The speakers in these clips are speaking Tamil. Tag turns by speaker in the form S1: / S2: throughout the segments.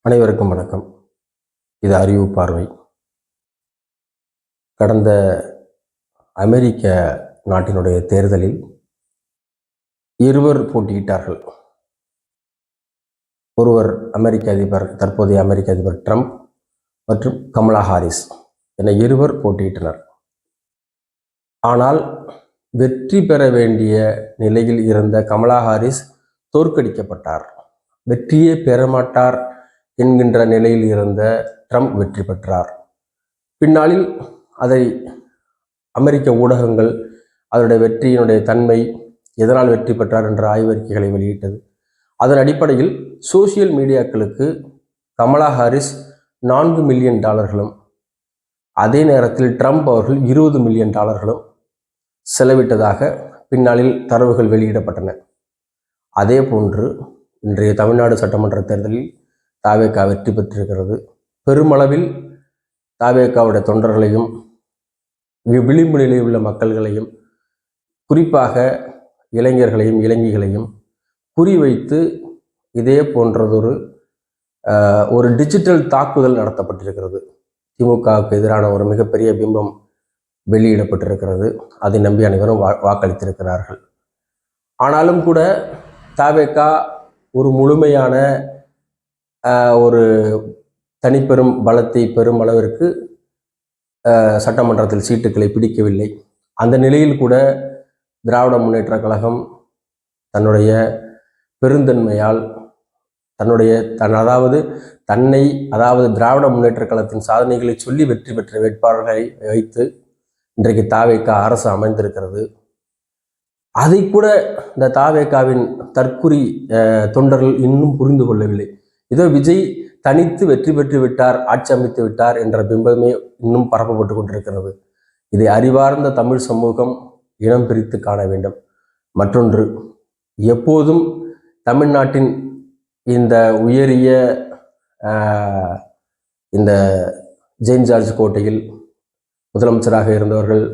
S1: அனைவருக்கும் வணக்கம். இது அறிவு பார்வை. கடந்த அமெரிக்க நாட்டினுடைய தேர்தலில் இருவர் போட்டியிட்டார்கள். ஒருவர் தற்போதைய அமெரிக்க அதிபர் ட்ரம்ப் மற்றும் கமலா ஹாரிஸ் என இருவர் போட்டியிட்டனர். ஆனால் வெற்றி பெற வேண்டிய நிலையில் இருந்த கமலா ஹாரிஸ் தோற்கடிக்கப்பட்டார். வெற்றியே பெறமாட்டார் என்கின்ற நிலையில் இருந்த ட்ரம்ப் வெற்றி பெற்றார். பின்னாளில் அதை அமெரிக்க ஊடகங்கள் அதனுடைய வெற்றியினுடைய தன்மை, எதனால் வெற்றி பெற்றார் என்ற ஆய்வறிக்கைகளை வெளியிட்டது. அதன் அடிப்படையில் சோசியல் மீடியாக்களுக்கு கமலா ஹாரிஸ் $4 மில்லியன், அதே நேரத்தில் ட்ரம்ப் அவர்கள் $20 மில்லியன் செலவிட்டதாக பின்னாளில் தரவுகள் வெளியிடப்பட்டன. அதே போன்று இன்றைய தமிழ்நாடு சட்டமன்ற தேர்தலில் தாவேகா வெற்றி பெற்றிருக்கிறது. பெருமளவில் தாவேகாவுடைய தொண்டர்களையும் விளிம்பு நிலையில் உள்ள மக்கள்களையும், குறிப்பாக இளைஞர்களையும் இளைஞிகளையும் குறிவைத்து இதே போன்றதொரு டிஜிட்டல் தாக்குதல் நடத்தப்பட்டிருக்கிறது. திமுகவுக்கு எதிரான ஒரு மிகப்பெரிய பிம்பம் வெளியிடப்பட்டிருக்கிறது. அதை நம்பி அனைவரும் வாக்களித்திருக்கிறார்கள். ஆனாலும் கூட தாவேகா ஒரு முழுமையான ஒரு தனிப்பெரும் பலத்தை பெரும் அளவிற்கு சட்டமன்றத்தில் சீட்டுக்களை பிடிக்கவில்லை. அந்த நிலையில் கூட திராவிட முன்னேற்ற கழகம் தன்னுடைய பெருந்தன்மையால் அதாவது திராவிட முன்னேற்ற கழகத்தின் சாதனைகளை சொல்லி வெற்றி பெற்ற வேட்பாளர்களை வைத்து இன்றைக்கு தாவேகா அரசு அமைந்திருக்கிறது. அதை கூட இந்த தாவேகாவின் தற்குறி தொண்டர்கள் இன்னும் புரிந்து கொள்ளவில்லை. இதோ விஜய் தனித்து வெற்றி பெற்று விட்டார், ஆட்சி அமைத்து விட்டார் என்ற பிம்பமே இன்னும் பரப்பப்பட்டு கொண்டிருக்கிறது. இதை அறிவார்ந்த தமிழ் சமூகம் இனம் பிரித்து காண வேண்டும். மற்றொன்று, எப்போதும் தமிழ்நாட்டின் இந்த உயரிய இந்த செயின்ட் ஜார்ஜ் கோட்டையில் முதலமைச்சராக இருந்தவர்கள்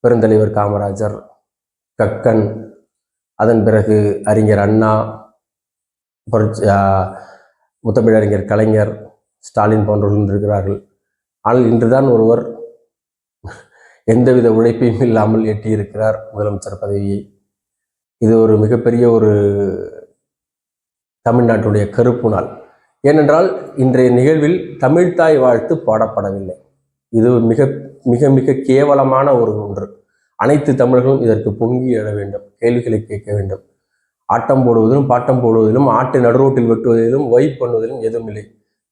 S1: பெருந்தலைவர் காமராஜர், கக்கன், அதன் பிறகு அறிஞர் அண்ணா, முத்தமிழறிஞர் கலைஞர், ஸ்டாலின் போன்றவர்கள் இருக்கிறார்கள். ஆனால் இன்றுதான் ஒருவர் எந்தவித உழைப்பையும் இல்லாமல் எட்டியிருக்கிறார் முதலமைச்சர் பதவியை. இது ஒரு மிகப்பெரிய ஒரு தமிழ்நாட்டுடைய கருப்பு நாள். ஏனென்றால் இன்றைய நிகழ்வில் தமிழ்த்தாய் வாழ்த்து பாடப்படவில்லை. இது மிக மிக மிக கேவலமான ஒன்று. அனைத்து தமிழர்களும் இதற்கு பொங்கி எழ வேண்டும், கேள்விகளை கேட்க வேண்டும். ஆட்டம் போடுவதிலும் பாட்டம் போடுவதிலும் ஆட்டை நடுரோட்டில் வெட்டுவதிலும் வைப் பண்ணுவதிலும் எதுவும் இல்லை.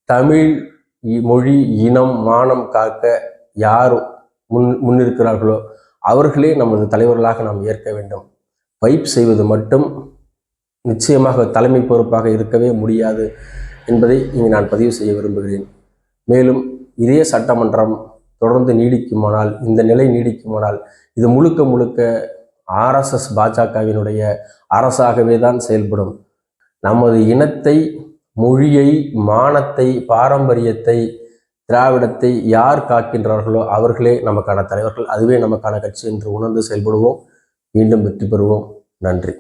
S1: தமிழ் மொழி இனம் மானம் காக்க யார் முன்னிருக்கிறார்களோ அவர்களே நமது தலைவர்களாக நாம் ஏற்க வேண்டும். வைப் செய்வது மட்டும் நிச்சயமாக தலைமை பொறுப்பாக இருக்கவே முடியாது என்பதை இங்கு நான் பதிவு செய்ய விரும்புகிறேன். மேலும் இதே சட்டமன்றம் தொடர்ந்து நீடிக்குமானால், இந்த நிலை நீடிக்குமானால், இது முழுக்க முழுக்க RSS பாஜகவினுடைய அரசாகவே தான் செயல்படும். நமது இனத்தை, மொழியை, மானத்தை, பாரம்பரியத்தை, திராவிடத்தை யார் காக்கின்றார்களோ அவர்களே நமக்கான தலைவர்கள், அதுவே நமக்கான கட்சி என்று உணர்ந்து செயல்படுவோம். மீண்டும் வெற்றி பெறுவோம். நன்றி.